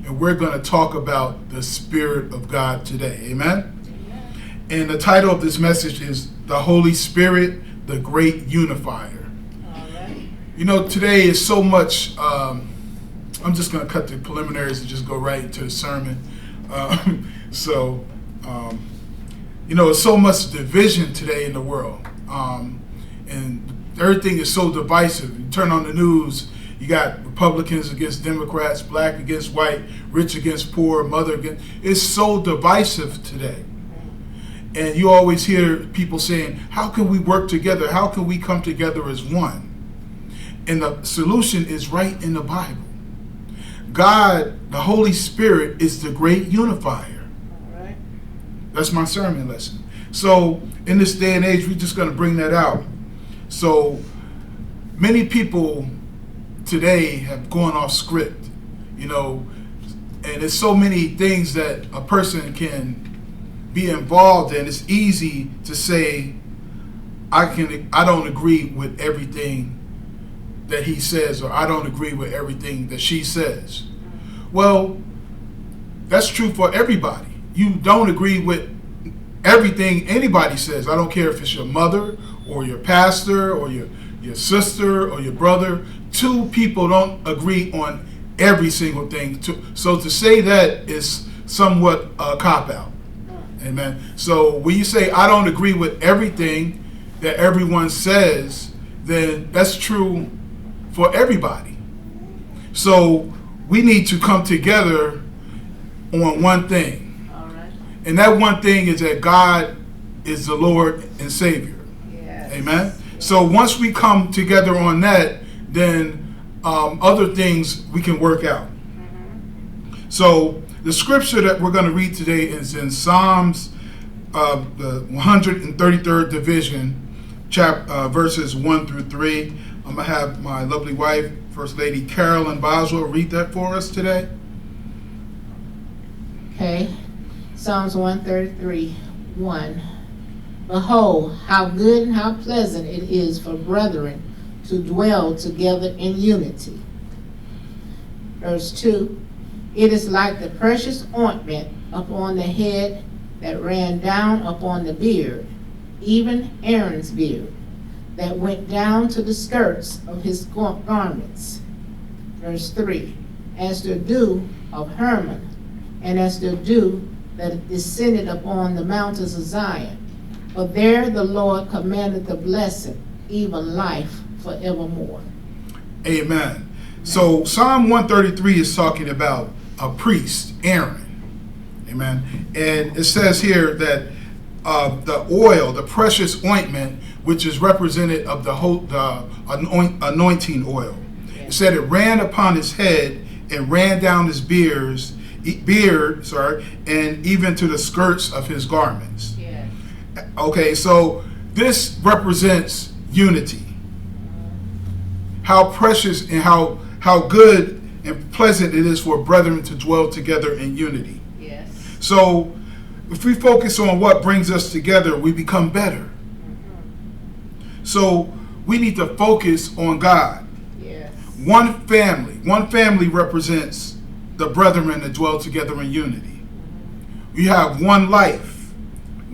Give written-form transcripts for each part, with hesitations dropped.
and we're going to talk about the Spirit of God today. Amen? And the title of this message is The Holy Spirit, the Great Unifier. Right. You know, today is so much, I'm just going to cut the preliminaries and just go right into the sermon. You know, there's so much division today in the world. And everything is so divisive. You turn on the news, you got Republicans against Democrats, black against white, rich against poor, mother against... It's so divisive today. And you always hear people saying, how can we work together? How can we come together as one? And the solution is right in the Bible. God, the Holy Spirit, is the great unifier. All right. That's my sermon lesson. So in this day and age, we're just going to bring that out. So many people today have gone off script, you know, and there's so many things that a person can be involved in. It's easy to say, I don't agree with everything that he says, or I don't agree with everything that she says. Well, that's true for everybody. You don't agree with everything anybody says. I don't care if it's your mother or your pastor or your sister or your brother. Two people don't agree on every single thing. So to say that is somewhat a cop-out. Amen. So when you say, I don't agree with everything that everyone says, then that's true for everybody. So we need to come together on one thing. All right. And that one thing is that God is the Lord and Savior. Yes. Amen. So once we come together on that, then other things we can work out. Mm-hmm. So the scripture that we're going to read today is in Psalms, the 133rd division, verses 1 through 3. I'm going to have my lovely wife, First Lady Carolyn Boswell, read that for us today. Okay. Psalms 133, 1. Behold, how good and how pleasant it is for brethren to dwell together in unity. Verse 2. It is like the precious ointment upon the head that ran down upon the beard, even Aaron's beard, that went down to the skirts of his garments. Verse 3. As the dew of Hermon, and as the dew that descended upon the mountains of Zion. For there the Lord commanded the blessing, even life forevermore. Amen. So Psalm 133 is talking about a priest, Aaron. Amen. And it says here that the oil, the precious ointment, which is represented of the anointing oil. It said it ran upon his head and ran down his beard, and even to the skirts of his garments. Yes. Okay, so this represents unity. How precious and how good and pleasant it is for brethren to dwell together in unity. Yes. So if we focus on what brings us together, we become better. Mm-hmm. So we need to focus on God. Yes. One family represents the brethren that dwell together in unity. We have one life,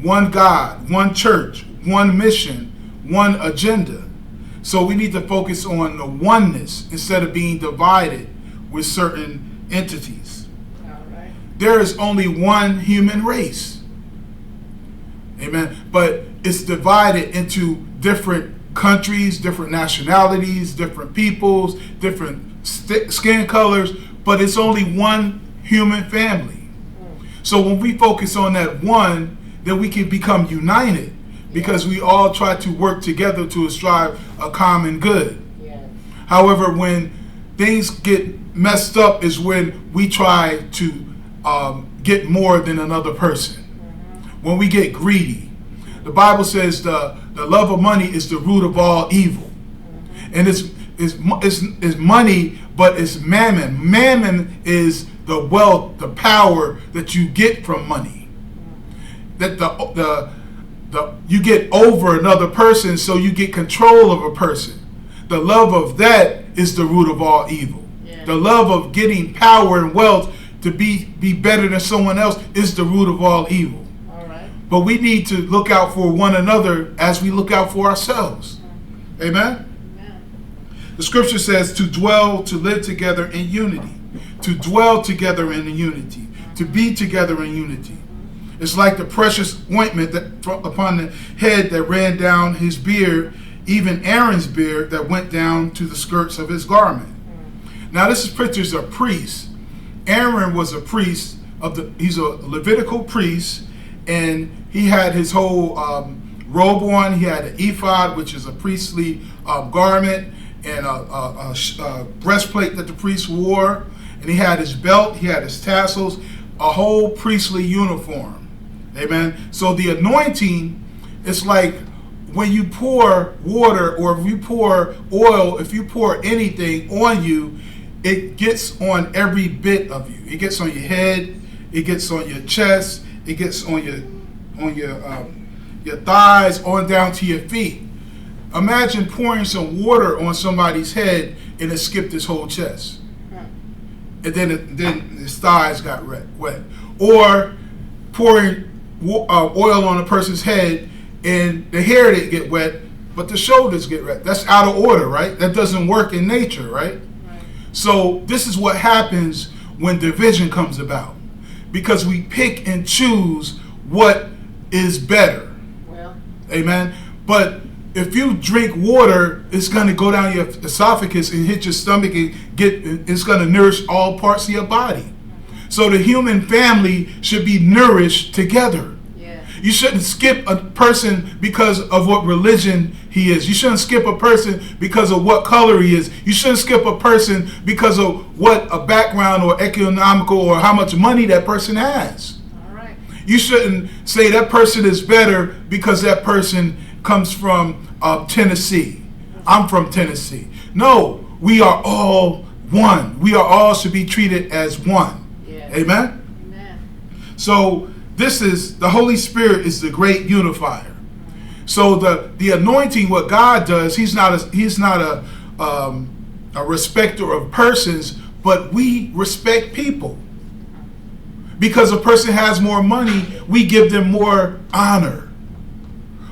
one God, one church, one mission, one agenda. So we need to focus on the oneness instead of being divided with certain entities. All right. There is only one human race. Amen. But it's divided into different countries, different nationalities, different peoples, different skin colors, but it's only one human family. So when we focus on that one, then we can become united because we all try to work together to strive a common good. Yes. However, when things get messed up is when we try to get more than another person. Mm-hmm. When we get greedy. The Bible says the love of money is the root of all evil. Mm-hmm. And it's money, but it's mammon. Mammon is the wealth, the power that you get from money. That you get over another person, so you get control of a person. The love of that is the root of all evil. Yeah. The love of getting power and wealth, to be better than someone else is the root of all evil. All right. But we need to look out for one another as we look out for ourselves. Amen? Amen. The scripture says to dwell, to live together in unity. To dwell together in unity. To be together in unity. It's like the precious ointment that upon the head that ran down his beard, even Aaron's beard that went down to the skirts of his garment. Now this is pictures of priests. Aaron was a priest he's a Levitical priest, and he had his whole robe on. He had an ephod, which is a priestly garment, and a breastplate that the priest wore, and he had his belt, he had his tassels, a whole priestly uniform. Amen. So the anointing is like when you pour water, or if you pour oil, if you pour anything on you, it gets on every bit of you. It gets on your head, it gets on your chest, it gets on your thighs, on down to your feet. Imagine pouring some water on somebody's head and it skipped his whole chest, and then his thighs got wet. Or pouring oil on a person's head and the hair didn't get wet, but the shoulders get wet. That's out of order, right? That doesn't work in nature, right? So this is what happens when division comes about, because we pick and choose what is better. Well. Amen. But if you drink water, it's going to go down your esophagus and hit your stomach and it's going to nourish all parts of your body. So the human family should be nourished together. Yeah. You shouldn't skip a person because of what religion he is. You shouldn't skip a person because of what color he is. You shouldn't skip a person because of what a background or economical or how much money that person has. All right. You shouldn't say that person is better because that person comes from Tennessee. I'm from Tennessee. No, we are all one. We are all should be treated as one. Yes. Amen? Amen. So this is, the Holy Spirit is the great unifier. So the anointing, what God does, he's not a respecter of persons, but we respect people. Because a person has more money, we give them more honor.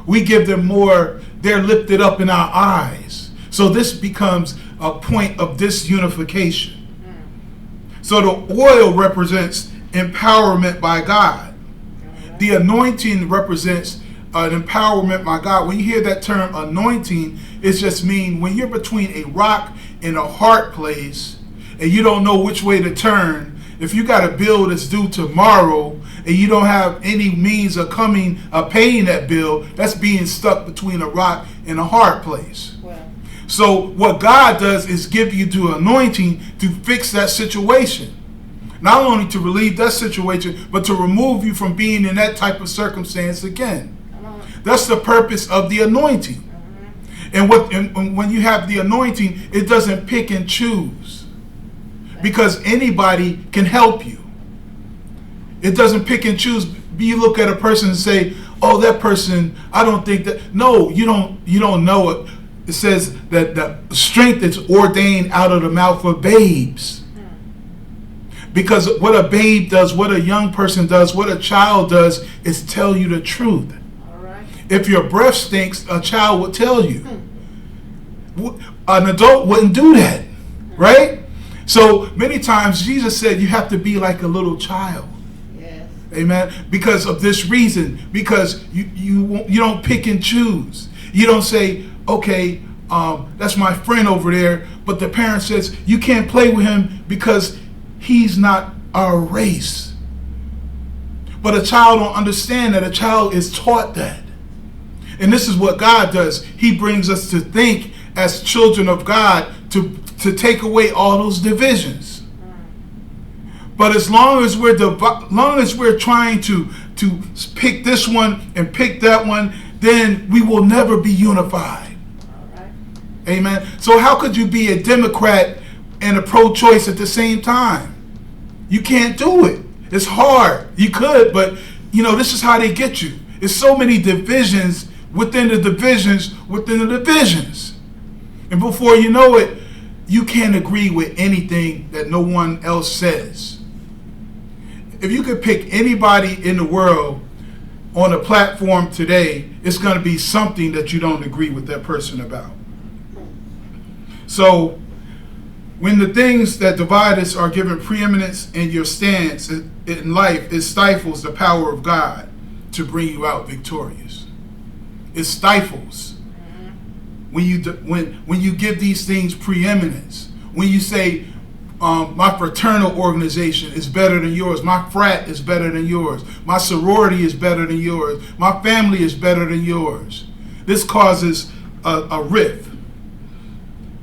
We give them more, they're lifted up in our eyes. So this becomes a point of disunification. So the oil represents empowerment by God. The anointing represents an empowerment by God. When you hear that term anointing, it just means when you're between a rock and a hard place and you don't know which way to turn, if you got a bill that's due tomorrow and you don't have any means of paying that bill, that's being stuck between a rock and a hard place. Well. So what God does is give you the anointing to fix that situation. Not only to relieve that situation, but to remove you from being in that type of circumstance again. That's the purpose of the anointing. And when you have the anointing, it doesn't pick and choose, because anybody can help you. It doesn't pick and choose. You look at a person and say, "Oh, that person, I don't think that." No, you don't know it. It says that the strength is ordained out of the mouth of babes. Because what a babe does, what a young person does, what a child does is tell you the truth. If your breath stinks, a child would tell you. An adult wouldn't do that, right? So many times Jesus said you have to be like a little child. Yes. Amen. Because of this reason, because you don't pick and choose. You don't say, okay, that's my friend over there, but the parent says you can't play with him because he's not our race. But a child don't understand that. A child is taught that. And this is what God does. He brings us to think as children of God to take away all those divisions. But as long as we're trying to pick this one and pick that one, then we will never be unified. All right. Amen. So how could you be a Democrat and a pro-choice at the same time? You can't do it. It's hard. You could, but this is how they get you. There's so many divisions within the divisions within the divisions. And before you know it, you can't agree with anything that no one else says. if you could pick anybody in the world on a platform today, it's going to be something that you don't agree with that person about. So when the things that divide us are given preeminence in your stance in life, it stifles the power of God to bring you out victorious. It stifles when you give these things preeminence. When you say, my fraternal organization is better than yours, my frat is better than yours, my sorority is better than yours, my family is better than yours. This causes a rift.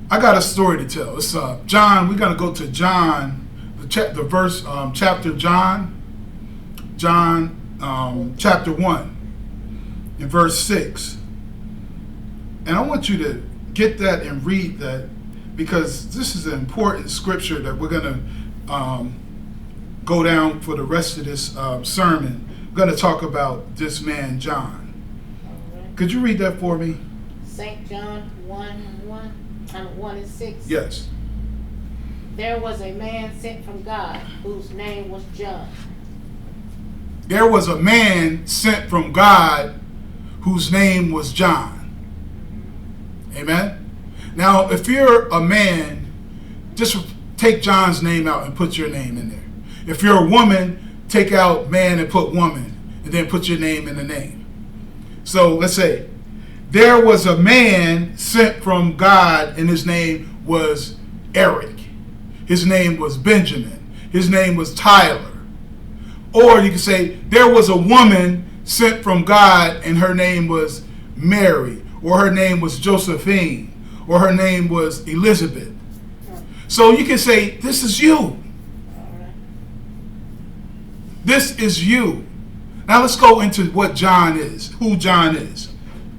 I got a story to tell. It's John. We're gonna go to John, the verse, chapter John, chapter 1, in verse 6. And I want you to get that and read that, because this is an important scripture that we're gonna go down for the rest of this sermon. We're gonna talk about this man John. Could you read that for me? St. John 1:1-6. Yes. There was a man sent from God whose name was John. There was a man sent from God whose name was John. Amen. Now, if you're a man, just take John's name out and put your name in there. If you're a woman, take out man and put woman, and then put your name in the name. So let's say, there was a man sent from God, and his name was Eric. His name was Benjamin. His name was Tyler. Or you can say, there was a woman sent from God, and her name was Mary, or her name was Josephine, or her name was Elizabeth. So you can say, this is you. This is you. Now let's go into what John is, who John is.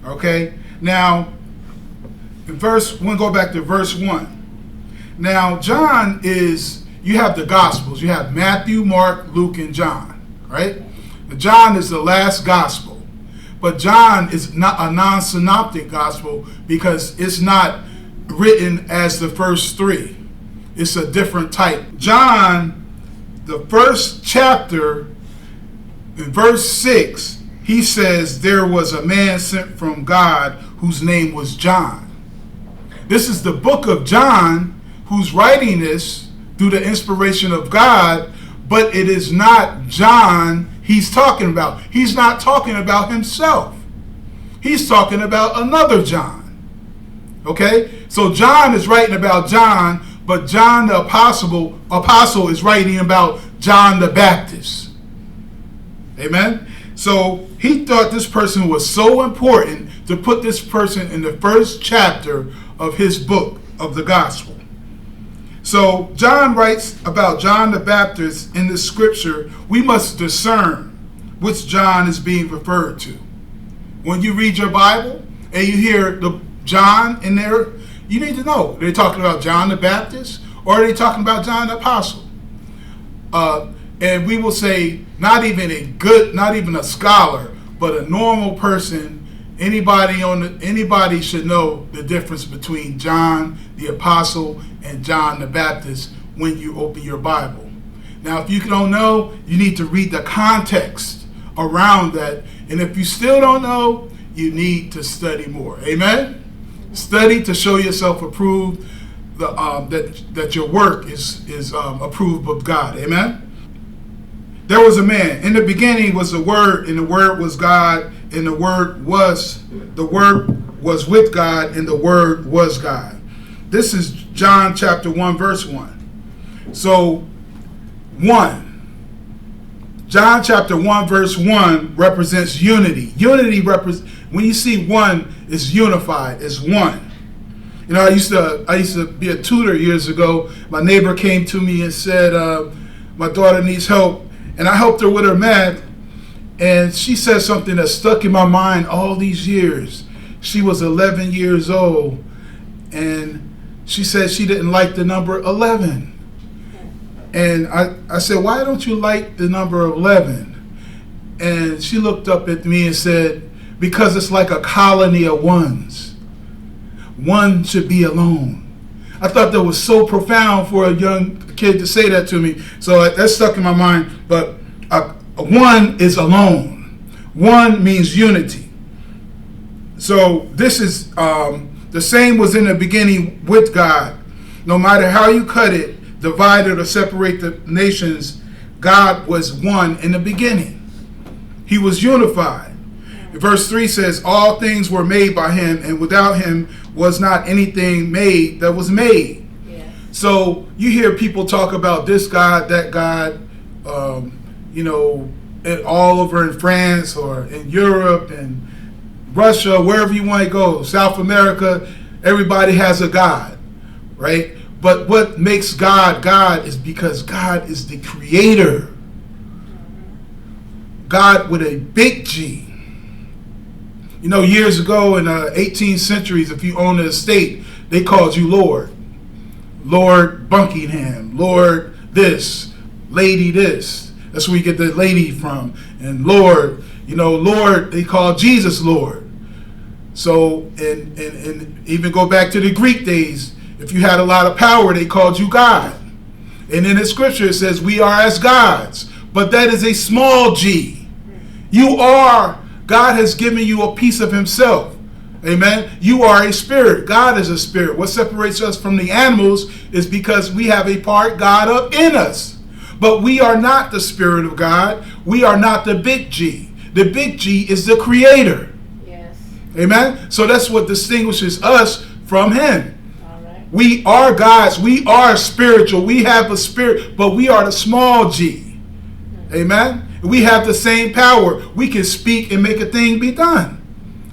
Okay? Now, we're going to go back to verse 1. Now, John is, you have the Gospels. You have Matthew, Mark, Luke, and John. Right? John is the last Gospel. But John is not a non-synoptic Gospel because it's not written as the first three. It's a different type. John, the first chapter, in verse 6, he says, there was a man sent from God whose name was John. This is the book of John, who's writing this through the inspiration of God, but it is not John he's talking about. He's not talking about himself. He's talking about another John. Okay? So John is writing about John, but John the apostle is writing about John the Baptist. Amen? So he thought this person was so important to put this person in the first chapter of his book of the gospel. So John writes about John the Baptist in the scripture. We must discern which John is being referred to. When you read your Bible and you hear the John in there, you need to know, they're talking about John the Baptist or are they talking about John the Apostle? And we will say, not even a scholar, but a normal person, anybody should know the difference between John the Apostle and John the Baptist when you open your Bible. Now, if you don't know, you need to read the context around that. And if you still don't know, you need to study more. Amen? Study to show yourself approved, that your work is approved of God. Amen? There was a man. In the beginning was the Word, and the Word was God, and the Word was with God, and the Word was God. This is John chapter 1, verse 1. So, 1. John chapter 1, verse 1 represents unity. Unity when you see one, it's unified, it's one. You know, I used to be a tutor years ago. My neighbor came to me and said, my daughter needs help. And I helped her with her math. And she said something that stuck in my mind all these years. She was 11 years old. And she said she didn't like the number 11. And I said, why don't you like the number 11? And she looked up at me and said, because it's like a colony of ones. One should be alone. I thought that was so profound for a young kid to say that to me. So that stuck in my mind. But One is alone. One means unity. So this is the same was in the beginning with God. No matter how you cut it, divide it or separate the nations, God was one in the beginning. He was unified. Verse 3 says, all things were made by him, and without him was not anything made that was made. Yes. So you hear people talk about this God, that God, all over in France or in Europe and Russia, wherever you want to go, South America, everybody has a God, right? But what makes God God is because God is the creator. God with a big G. You know, years ago in the 18th centuries, if you owned an estate, they called you Lord. Lord Buckingham, Lord this, Lady this. That's where you get the lady from. And Lord, Lord, they call Jesus Lord. So, and even go back to the Greek days, if you had a lot of power, they called you God. And in the scripture it says, we are as gods. But that is a small g. God has given you a piece of himself. Amen. You are a spirit. God is a spirit. What separates us from the animals is because we have a part God up in us. But we are not the spirit of God. We are not the big G. The big G is the creator. Yes. Amen. So that's what distinguishes us from him. All right. We are gods. We are spiritual. We have a spirit, but we are the small G. Amen. We have the same power. We can speak and make a thing be done.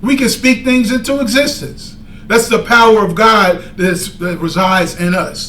We can speak things into existence. That's the power of God that resides in us.